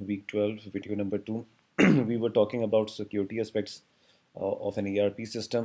week 12, video number 2. We were talking about security aspects of an ERP system.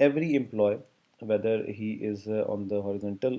every employee, whether he is on the horizontal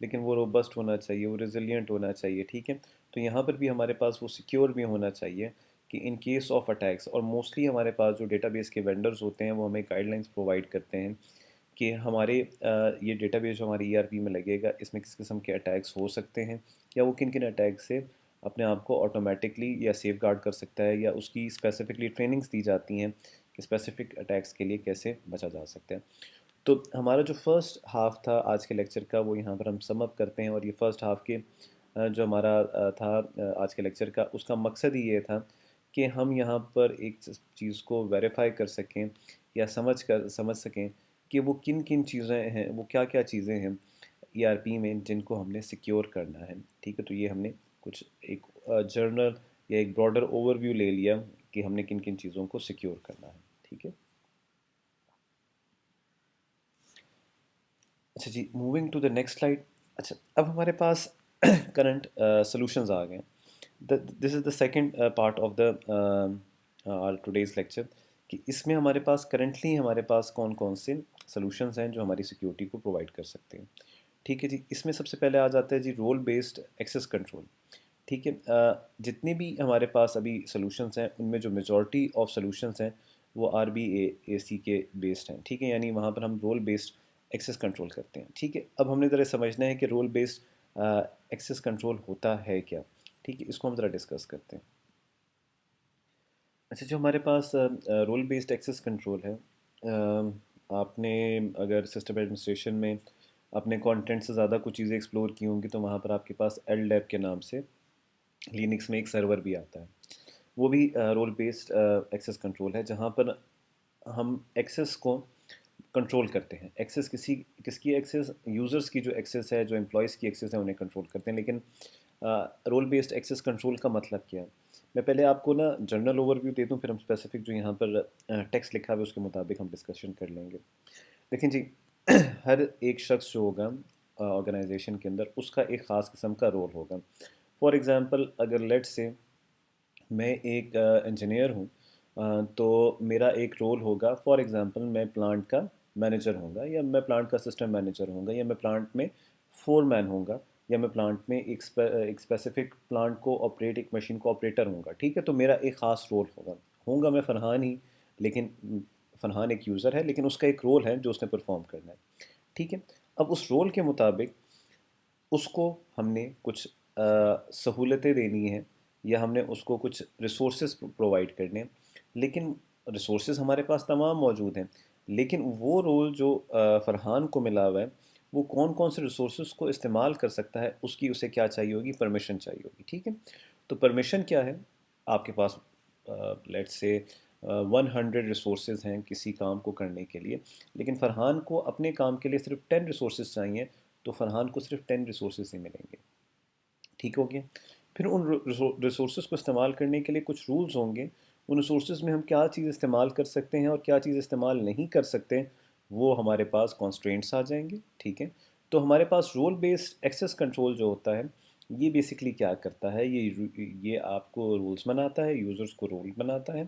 لیکن وہ robust ہونا چاہیے، وہ resilient ہونا چاہیے، ٹھیک ہے. تو یہاں پر بھی ہمارے پاس وہ سیکیور بھی ہونا چاہیے کہ ان کیس آف اٹیکس. اور موسٹلی ہمارے پاس جو ڈیٹا بیس کے وینڈرز ہوتے ہیں وہ ہمیں گائیڈ لائنس پرووائڈ کرتے ہیں کہ ہمارے یہ ڈیٹا بیس جو ہماری ERP میں لگے گا اس میں کس قسم کے اٹیکس ہو سکتے ہیں، یا وہ کن کن اٹیک سے اپنے آپ کو آٹومیٹکلی یا سیف گارڈ کر سکتا ہے، یا اس کی اسپیسیفکلی ٹریننگس دی جاتی ہیں کہ اسپیسیفک اٹیکس کے لیے کیسے بچا جا سکتا ہے. تو ہمارا جو فرسٹ ہاف تھا آج کے لیکچر کا وہ یہاں پر ہم سم اپ کرتے ہیں. اور یہ فرسٹ ہاف کے جو ہمارا تھا آج کے لیکچر کا، اس کا مقصد ہی یہ تھا کہ ہم یہاں پر ایک چیز کو ویریفائی کر سکیں یا سمجھ سکیں کہ وہ کن کن چیزیں ہیں، وہ کیا کیا چیزیں ہیں ERP میں جن کو ہم نے سیکیور کرنا ہے. ٹھیک ہے، تو یہ ہم نے کچھ ایک جرنل یا ایک براڈر اوور ویو لے لیا کہ ہم نے کن کن چیزوں کو سیکیور کرنا ہے. ٹھیک ہے. اچھا جی، moving to the next slide. اچھا، اب ہمارے پاس کرنٹ سولوشنز آ گئے ہیں. This is the second part of the today's lecture کہ اس میں ہمارے پاس کرنٹلی ہمارے پاس کون کون سے سولوشنز ہیں جو ہماری سیکیورٹی کو پرووائڈ کر سکتے ہیں. ٹھیک ہے جی. اس میں سب سے پہلے آ جاتا ہے جی رول بیسڈ ایکسیس کنٹرول. ٹھیک ہے. جتنے بھی ہمارے پاس ابھی سولوشنز ہیں ان میں جو میجورٹی آف سولوشنز ہیں وہ RBAC کے بیسڈ ہیں. ٹھیک ہے، یعنی وہاں پر ہم رول بیسڈ ایکسیس کنٹرول کرتے ہیں. ٹھیک ہے. اب ہم نے ذرا سمجھنا ہے کہ رول بیسڈ ایکسیس کنٹرول ہوتا ہے کیا. ٹھیک ہے، اس کو ہم ذرا ڈسکس کرتے ہیں. اچھا، جو ہمارے پاس رول بیسڈ ایکسیس کنٹرول ہے، آپ نے اگر سسٹم ایڈمنسٹریشن میں اپنے کانٹینٹ سے زیادہ کچھ چیزیں ایکسپلور کی ہوں گی تو وہاں پر آپ کے پاس LDAP کے نام سے لینکس میں ایک سرور بھی آتا ہے. وہ بھی رول بیسڈ ایکسیس کنٹرول ہے جہاں پر ہم ایکسیس کو کنٹرول کرتے ہیں. ایکسیس کس کی ایکسیس؟ یوزرس کی جو ایکسیس ہے، جو امپلائیز کی ایکسیس ہے انہیں کنٹرول کرتے ہیں. لیکن رول بیسڈ ایکسیس کنٹرول کا مطلب کیا ہے؟ میں پہلے آپ کو نا جنرل اوور ویو دے دوں، پھر ہم اسپیسیفک جو یہاں پر ٹیکسٹ لکھا ہوا ہے اس کے مطابق ہم ڈسکشن کر لیں گے. دیکھیں جی، ہر ایک شخص جو ہوگا آرگنائزیشن کے اندر اس کا ایک خاص قسم کا رول ہوگا. فار ایگزامپل اگر لیٹ سے میں ایک انجینئر ہوں تو میرا ایک رول ہوگا. فار ایگزامپل میں پلانٹ کا مینیجر ہوں گا، یا میں پلانٹ کا سسٹم مینیجر ہوں گا، یا میں پلانٹ میں فور مین ہوں گا، یا میں پلانٹ میں ایک اسپیسیفک پلانٹ کو آپریٹ، ایک مشین کو آپریٹر ہوں گا. ٹھیک ہے، تو میرا ایک خاص رول ہوگا میں فرحان ہی، لیکن فرحان ایک یوزر ہے لیکن اس کا ایک رول ہے جو اس نے پرفارم کرنا ہے. ٹھیک ہے. اب اس رول کے مطابق اس کو ہم نے کچھ سہولتیں دینی ہیں یا ہم نے اس کو کچھ ریسورسز پرووائڈ کرنے ہیں. لیکن ریسورسز ہمارے پاس تمام موجود ہیں، لیکن وہ رول جو فرحان کو ملا ہوا ہے وہ کون کون سے ریسورسز کو استعمال کر سکتا ہے، اس کی اسے کیا چاہیے ہوگی؟ پرمیشن چاہیے ہوگی. ٹھیک ہے. تو پرمیشن کیا ہے؟ آپ کے پاس لیٹ سے 100 ریسورسز ہیں کسی کام کو کرنے کے لیے، لیکن فرحان کو اپنے کام کے لیے صرف 10 ریسورسز چاہیے، تو فرحان کو صرف 10 ریسورسز ہی ملیں گے. ٹھیک ہو گیا. پھر ان ریسورسز کو استعمال کرنے کے لیے کچھ رولز ہوں گے. ان ریسورسز میں ہم کیا چیز استعمال کر سکتے ہیں اور کیا چیز استعمال نہیں کر سکتے، وہ ہمارے پاس کانسٹرینٹس آ جائیں گے. ٹھیک ہے. تو ہمارے پاس رول بیسڈ ایکسیس کنٹرول جو ہوتا ہے یہ بیسکلی کیا کرتا ہے؟ یہ آپ کو رولز بناتا ہے، یوزرز کو رول بناتا ہے.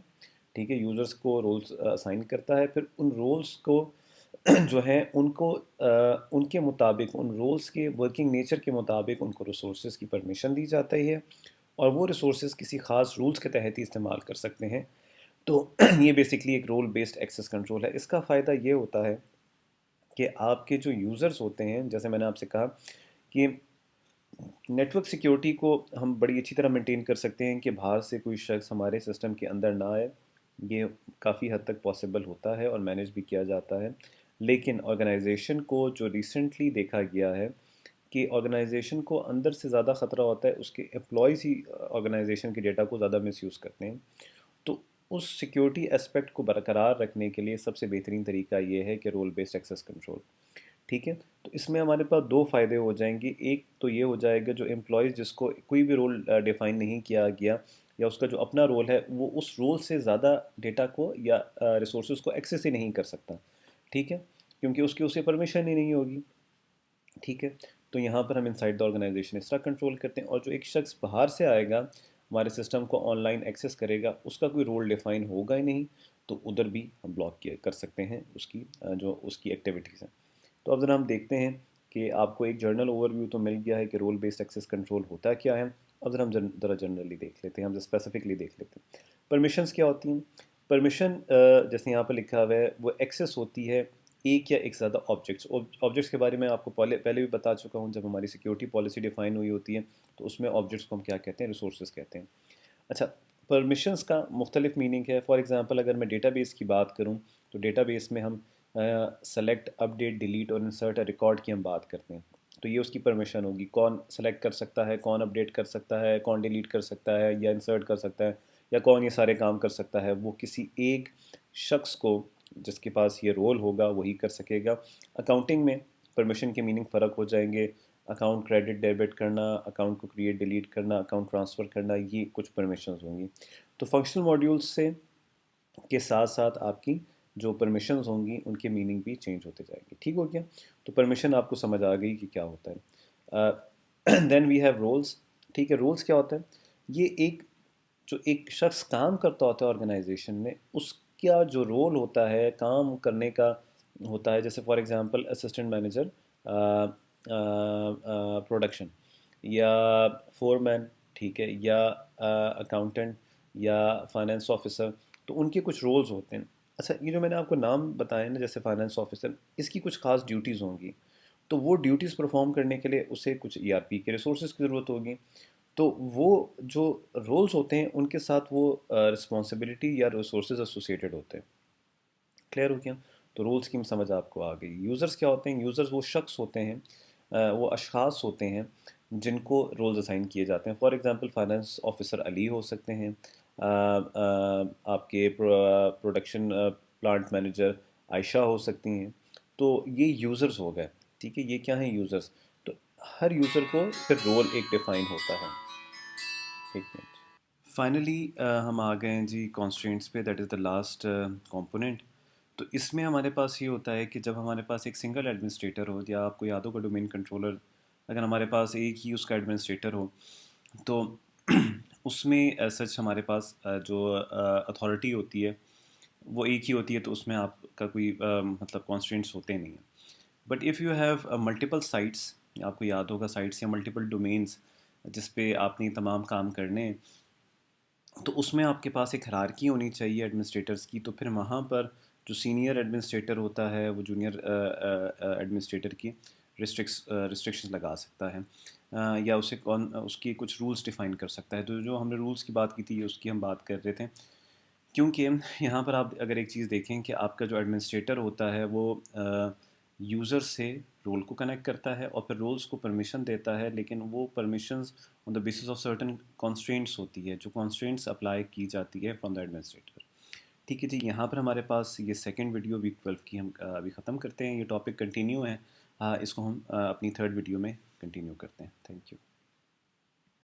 ٹھیک ہے. یوزرز کو رولز اسائن کرتا ہے، پھر ان رولز کو جو ہیں ان کو ان کے مطابق، ان رولز کے ورکنگ نیچر کے مطابق ان کو ریسورسز کی پرمیشن دی جاتی ہے، اور وہ ریسورسز کسی خاص رولز کے تحت ہی استعمال کر سکتے ہیں. تو یہ بیسکلی ایک رول بیسڈ ایکسیس کنٹرول ہے. اس کا فائدہ یہ ہوتا ہے کہ آپ کے جو یوزرز ہوتے ہیں، جیسے میں نے آپ سے کہا کہ نیٹ ورک سیکیورٹی کو ہم بڑی اچھی طرح مینٹین کر سکتے ہیں کہ باہر سے کوئی شخص ہمارے سسٹم کے اندر نہ آئے. یہ کافی حد تک پاسبل ہوتا ہے اور مینیج بھی کیا جاتا ہے. لیکن آرگنائزیشن کو جو ریسنٹلی دیکھا گیا ہے کہ آرگنائزیشن کو اندر سے زیادہ خطرہ ہوتا ہے، اس کے امپلائیز ہی آرگنائزیشن کے ڈیٹا کو زیادہ مس یوز کرتے ہیں. تو اس سیکیورٹی اسپیکٹ کو برقرار رکھنے کے لیے سب سے بہترین طریقہ یہ ہے کہ رول بیسڈ ایکسیس کنٹرول. ٹھیک ہے. تو اس میں ہمارے پاس دو فائدے ہو جائیں گے. ایک تو یہ ہو جائے گا جو امپلائیز جس کو کوئی بھی رول ڈیفائن نہیں کیا گیا یا اس کا جو اپنا رول ہے وہ اس رول سے زیادہ ڈیٹا کو یا ریسورسز کو ایکسیس ہی نہیں کر سکتا. ٹھیک ہے. کیونکہ اس کی اسے پرمیشن ہی نہیں ہوگی. ٹھیک ہے. تو یہاں پر ہم انسائڈ دا آرگنائزیشن اس طرح کنٹرول کرتے ہیں. اور جو ایک شخص باہر سے آئے گا ہمارے سسٹم کو آن لائن ایکسیس کرے گا، اس کا کوئی رول ڈیفائن ہوگا ہی نہیں، تو ادھر بھی ہم بلاک کر سکتے ہیں اس کی جو اس کی ایکٹیویٹیز ہیں. تو اب ذرا ہم دیکھتے ہیں کہ آپ کو ایک جرنل اوور ویو تو مل گیا ہے کہ رول بیسڈ ایکسیس کنٹرول ہوتا کیا ہے. اب ذرا ہم ذرا جنرلی دیکھ لیتے ہیں, ہم اسپیسیفکلی دیکھ لیتے ہیں. پرمیشنس کیا ہوتی ہیں؟ پرمیشن جیسے یہاں پہ لکھا ہوا ہے وہ ایکسیس ہوتی ہے ایک یا ایک زیادہ آبجیکٹس کے بارے میں آپ کو پہلے بھی بتا چکا ہوں. جب ہماری سیکیورٹی پالیسی ڈیفائن ہوئی ہوتی ہے تو اس میں آبجیکٹس کو ہم کیا کہتے ہیں؟ ریسورسز کہتے ہیں. اچھا, پرمیشنس کا مختلف میننگ ہے. فار ایگزامپل اگر میں ڈیٹا بیس کی بات کروں تو ڈیٹا بیس میں ہم سلیکٹ, اپڈیٹ, ڈیلیٹ اور انسرٹ ریکارڈ کی ہم بات کرتے ہیں. تو یہ اس کی پرمیشن ہوگی, کون سلیکٹ کر سکتا ہے, کون اپڈیٹ کر سکتا ہے, کون ڈیلیٹ کر سکتا ہے یا انسرٹ کر سکتا ہے, یا کون یہ سارے کام کر سکتا ہے. وہ کسی ایک شخص کو جس کے پاس یہ رول ہوگا وہی کر سکے گا. اکاؤنٹنگ میں پرمیشن کے میننگ فرق ہو جائیں گے. اکاؤنٹ کریڈٹ ڈیبٹ کرنا, اکاؤنٹ کو کریٹ ڈیلیٹ کرنا, اکاؤنٹ ٹرانسفر کرنا, یہ کچھ پرمیشنز ہوں گی. تو فنکشنل ماڈیولز سے کے ساتھ ساتھ آپ کی جو پرمیشنز ہوں گی ان کے میننگ بھی چینج ہوتے جائیں گے. ٹھیک ہو گیا؟ تو پرمیشن آپ کو سمجھ آ گئی کہ کیا ہوتا ہے. دین وی ہیو رولس. ٹھیک ہے, رولس کیا ہوتا ہے؟ یہ جو ایک شخص کام کرتا ہوتا ہے آرگنائزیشن میں, اس کا جو رول ہوتا ہے کام کرنے کا ہوتا ہے. جیسے for example assistant manager production, یا فور مین, ٹھیک ہے, یا اکاؤنٹنٹ, یا فائنینس آفیسر. تو ان کے کچھ رولز ہوتے ہیں. اچھا, یہ جو میں نے آپ کو نام بتایا نا, جیسے فائنینس آفیسر, اس کی کچھ خاص ڈیوٹیز ہوں گی. تو وہ ڈیوٹیز پرفارم کرنے کے لیے اسے کچھ ای آر پی کے ریسورسز کی ضرورت ہوگی. تو وہ جو رولز ہوتے ہیں ان کے ساتھ وہ رسپانسبلٹی یا ریسورسز ایسوسیٹڈ ہوتے ہیں. کلیئر ہو گیا؟ تو رولز کی سمجھ آپ کو آ گئی. یوزرز کیا ہوتے ہیں؟ یوزرز وہ شخص ہوتے ہیں, وہ اشخاص ہوتے ہیں جن کو رولز اسائن کیے جاتے ہیں. فار ایگزامپل فائنینس آفیسر علی ہو سکتے ہیں, آپ کے پروڈکشن پلانٹ مینیجر عائشہ ہو سکتی ہیں. تو یہ یوزرز ہو گئے. ٹھیک ہے, یہ کیا ہیں؟ یوزرز. تو ہر یوزر کو پھر رول ایک ڈیفائن ہوتا ہے. ایک منٹ. فائنلی ہم آ گئے ہیں جی کانسٹرینٹس پہ, that is the last component. تو اس میں ہمارے پاس یہ ہوتا ہے کہ جب ہمارے پاس ایک سنگل ایڈمنسٹریٹر ہو, یا آپ کو یاد ہوگا ڈومین کنٹرولر, اگر ہمارے پاس ایک ہی اس کا ایڈمنسٹریٹر ہو تو اس میں ایز سچ ہمارے پاس جو اتھارٹی ہوتی ہے وہ ایک ہی ہوتی ہے, تو اس میں آپ کا کوئی مطلب کانسٹرینٹس ہوتے نہیں ہیں. But if you have multiple sites, آپ کو یاد ہوگا سائٹس یا ملٹیپل ڈومینس جس پہ آپ نے تمام کام کرنے ہیں, تو اس میں آپ کے پاس ایک ہرارکی ہونی چاہیے ایڈمنسٹریٹرس کی. تو پھر وہاں پر جو سینئر ایڈمنسٹریٹر ہوتا ہے وہ جونیئر ایڈمنسٹریٹر کی ریسٹرکشنز لگا سکتا ہے, یا اس کی کچھ رولز ڈیفائن کر سکتا ہے. تو جو ہم نے رولز کی بات کی تھی اس کی ہم بات کر رہے تھے, کیونکہ یہاں پر آپ اگر ایک چیز دیکھیں کہ آپ کا جو ایڈمنسٹریٹر ہوتا ہے وہ یوزر سے رول کو کنیکٹ کرتا ہے اور پھر رولز کو پرمیشن دیتا ہے, لیکن وہ permissions on the basis of certain constraints ہوتی ہے, جو کانسٹرینٹس اپلائی کی جاتی ہے فرام دا ایڈمنسٹریٹر. ٹھیک ہے جی, یہاں پر ہمارے پاس یہ سیکنڈ ویڈیو ویک 12 کی ہم ابھی ختم کرتے ہیں. یہ ٹاپک کنٹینیو ہے, اس کو ہم اپنی تھرڈ ویڈیو میں کنٹینیو کرتے ہیں. Thank you.